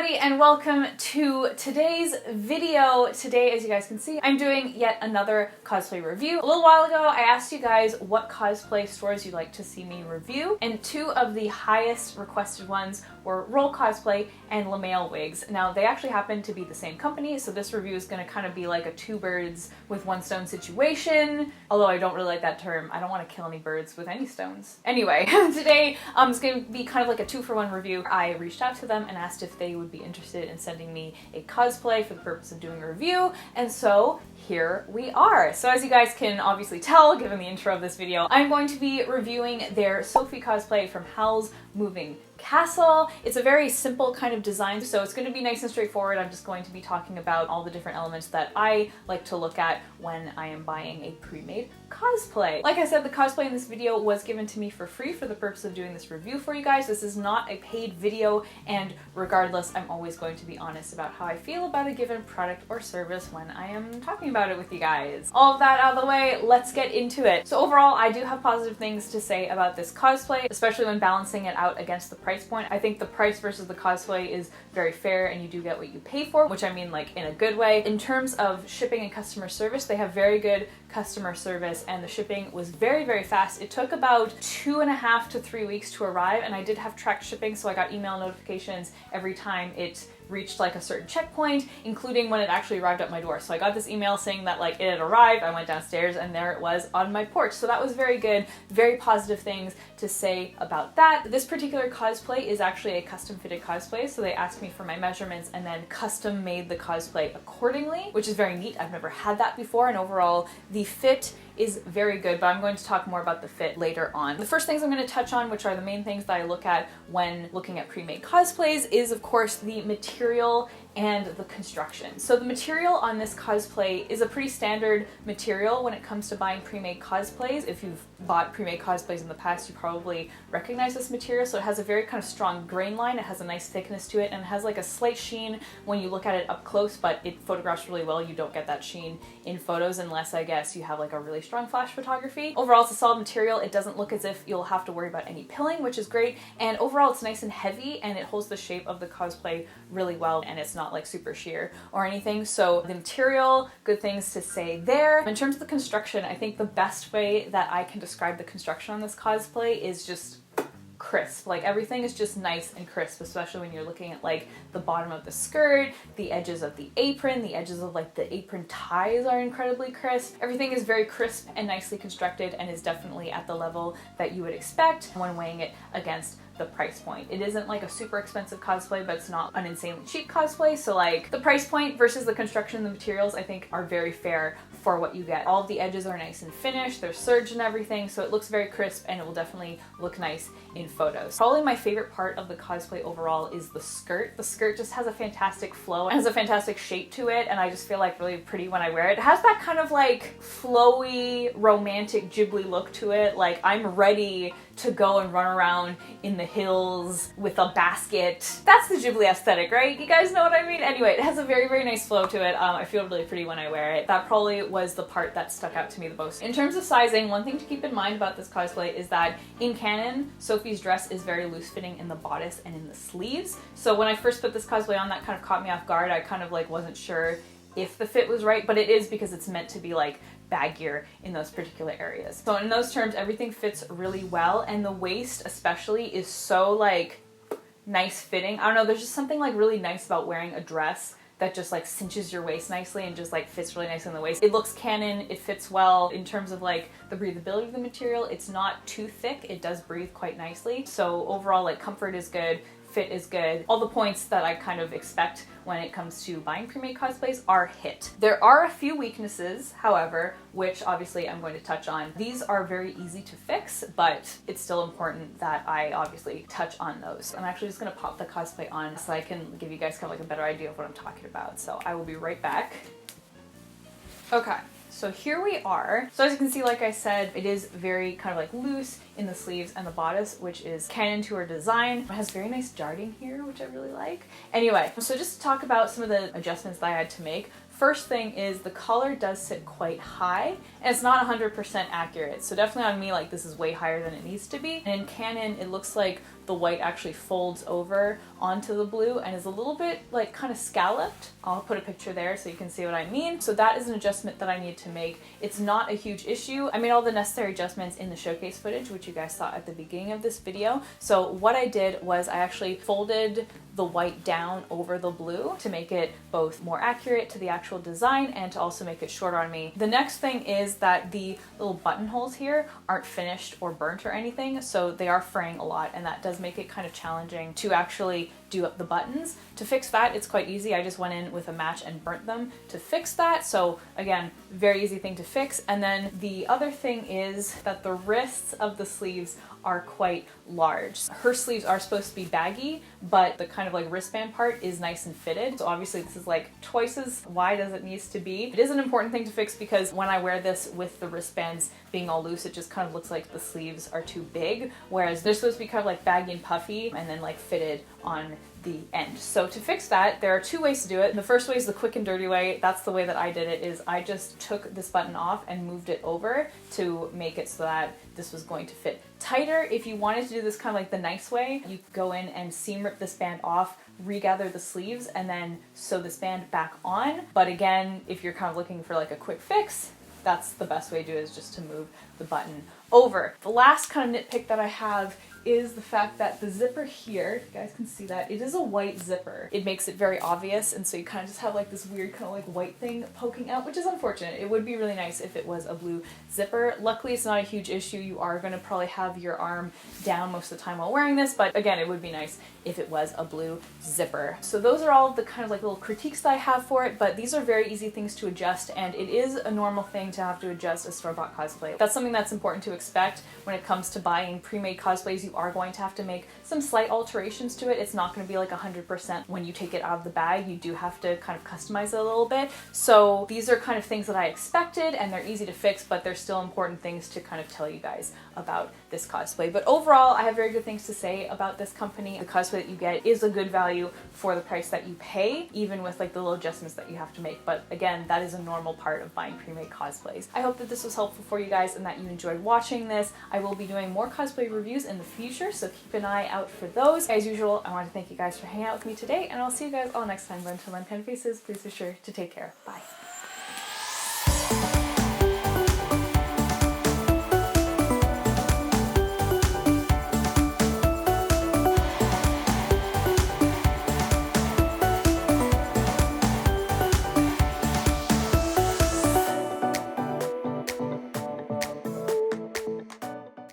everybody and welcome to today's video. Today, as you guys can see, I'm doing yet another cosplay review. A little while ago, I asked you guys what cosplay stores you'd like to see me review, and two of the highest requested ones were Rolecosplay and LaMail Wigs. Now, they actually happen to be the same company, so this review is going to kind of be like a two birds with one stone situation, although I don't really like that term. I don't want to kill any birds with any stones. Anyway, today it's going to be kind of like a 2-for-1 review. I reached out to them and asked if they would be interested in sending me a cosplay for the purpose of doing a review, and so here we are. So as you guys can obviously tell, given the intro of this video, I'm going to be reviewing their Sophie cosplay from Howl's Moving Castle. It's a very simple kind of design, so it's going to be nice and straightforward. I'm just going to be talking about all the different elements that I like to look at when I am buying a pre-made cosplay. Like I said, the cosplay in this video was given to me for free for the purpose of doing this review for you guys. This is not a paid video, and regardless, I'm always going to be honest about how I feel about a given product or service when I am talking about it with you guys. All of that out of the way, let's get into it. So overall, I do have positive things to say about this cosplay, especially when balancing it out against the price point. I think the price versus the cosplay is very fair, and you do get what you pay for, which I mean like in a good way. In terms of shipping and customer service, they have very good customer service, and the shipping was very, very fast. It took about 2.5 to 3 weeks to arrive, and I did have tracked shipping, so I got email notifications every time it reached like a certain checkpoint, including when it actually arrived at my door. So I got this email saying that like it had arrived. I went downstairs and there it was on my porch. So that was very good. Very positive things to say about that. This particular cosplay is actually a custom fitted cosplay. So they asked me for my measurements and then custom made the cosplay accordingly, which is very neat. I've never had that before, and overall the fit is very good, but I'm going to talk more about the fit later on. The first things I'm going to touch on, which are the main things that I look at when looking at pre-made cosplays, is of course the material and the construction. So the material on this cosplay is a pretty standard material when it comes to buying pre-made cosplays. If you've bought pre-made cosplays in the past, you probably recognize this material. So it has a very kind of strong grain line, it has a nice thickness to it, and it has like a slight sheen when you look at it up close, but it photographs really well. You don't get that sheen in photos unless, I guess, you have like a really strong flash photography. Overall, it's a solid material. It doesn't look as if you'll have to worry about any pilling, which is great, and overall it's nice and heavy, and it holds the shape of the cosplay really well, and it's not like super sheer or anything. So the material, good things to say there. In terms of the construction, I think the best way that I can describe the construction on this cosplay is just crisp. Like everything is just nice and crisp, especially when you're looking at like the bottom of the skirt, the edges of the apron, the edges of like the apron ties are incredibly crisp. Everything is very crisp and nicely constructed, and is definitely at the level that you would expect when weighing it against the price point. It isn't like a super expensive cosplay, but it's not an insanely cheap cosplay. So like the price point versus the construction and the materials, I think, are very fair for what you get. All of the edges are nice and finished, they're serged and everything, so it looks very crisp, and it will definitely look nice in photos. Probably my favorite part of the cosplay overall is the skirt. The skirt just has a fantastic flow, it has a fantastic shape to it, and I just feel like really pretty when I wear it. It has that kind of like flowy, romantic Ghibli look to it. Like I'm ready to go and run around in the hills with a basket. That's the Ghibli aesthetic, right? You guys know what I mean? Anyway, it has a very, very nice flow to it. I feel really pretty when I wear it. That probably was the part that stuck out to me the most. In terms of sizing, one thing to keep in mind about this cosplay is that in canon, Sophie's dress is very loose fitting in the bodice and in the sleeves. So when I first put this cosplay on, that kind of caught me off guard. I kind of like wasn't sure if the fit was right, but it is, because it's meant to be like baggier in those particular areas. So in those terms, everything fits really well, and the waist especially is so like nice fitting. I don't know, there's just something like really nice about wearing a dress that just like cinches your waist nicely and just like fits really nice in the waist. It looks canon, it fits well. In terms of like the breathability of the material, it's not too thick, it does breathe quite nicely. So overall, like comfort is good, fit is good. All the points that I kind of expect when it comes to buying pre-made cosplays are hit. There are a few weaknesses, however, which obviously I'm going to touch on. These are very easy to fix, but it's still important that I obviously touch on those. I'm actually just gonna pop the cosplay on so I can give you guys kind of like a better idea of what I'm talking about. So I will be right back. Okay. So here we are. So as you can see, like I said, it is very kind of like loose in the sleeves and the bodice, which is canon to her design. It has very nice darting here, which I really like. Anyway, so just to talk about some of the adjustments that I had to make. First thing is the collar does sit quite high, and it's not 100% accurate. So definitely on me, like this is way higher than it needs to be. And in canon, it looks like the white actually folds over onto the blue and is a little bit like kind of scalloped. I'll put a picture there so you can see what I mean. So that is an adjustment that I need to make. It's not a huge issue. I made all the necessary adjustments in the showcase footage, which you guys saw at the beginning of this video. So what I did was I actually folded the white down over the blue to make it both more accurate to the actual design and to also make it shorter on me. The next thing is that the little buttonholes here aren't finished or burnt or anything, so they are fraying a lot, and that does make it kind of challenging to actually do up the buttons. To fix that, it's quite easy. I just went in with a match and burnt them to fix that. So again, very easy thing to fix. And then the other thing is that the wrists of the sleeves are quite large. Her sleeves are supposed to be baggy, but the kind of like wristband part is nice and fitted. So obviously this is like twice as wide as it needs to be. It is an important thing to fix because when I wear this with the wristbands being all loose, it just kind of looks like the sleeves are too big, whereas they're supposed to be kind of like baggy and puffy and then like fitted on the end. So to fix that, there are two ways to do it. The first way is the quick and dirty way. That's the way that I did it, is I just took this button off and moved it over to make it so that this was going to fit tighter. If you wanted to do this kind of like the nice way, you go in and seam rip this band off, regather the sleeves, and then sew this band back on. But again, if you're kind of looking for like a quick fix, that's the best way to do it, is just to move the button over. The last kind of nitpick that I have is the fact that the zipper here, you guys can see that, it is a white zipper. It makes it very obvious, and so you kind of just have like this weird kind of like white thing poking out, which is unfortunate. It would be really nice if it was a blue zipper. Luckily, it's not a huge issue. You are going to probably have your arm down most of the time while wearing this, but again, it would be nice if it was a blue zipper. So those are all the kind of like little critiques that I have for it, but these are very easy things to adjust, and it is a normal thing to have to adjust a store-bought cosplay. That's something that's important to expect when it comes to buying pre-made cosplays. You are going to have to make some slight alterations to it. It's not going to be like 100% when you take it out of the bag. You do have to kind of customize it a little bit. So these are kind of things that I expected, and they're easy to fix, but they're still important things to kind of tell you guys about this cosplay. But overall, I have very good things to say about this company. The cosplay that you get is a good value for the price that you pay, even with like the little adjustments that you have to make. But again, that is a normal part of buying pre-made cosplays. I hope that this was helpful for you guys and that you enjoyed watching this. I will be doing more cosplay reviews in the future, so keep an eye out for those. As usual, I want to thank you guys for hanging out with me today, and I'll see you guys all next time. But until then, kind faces, please be sure to take care. Bye.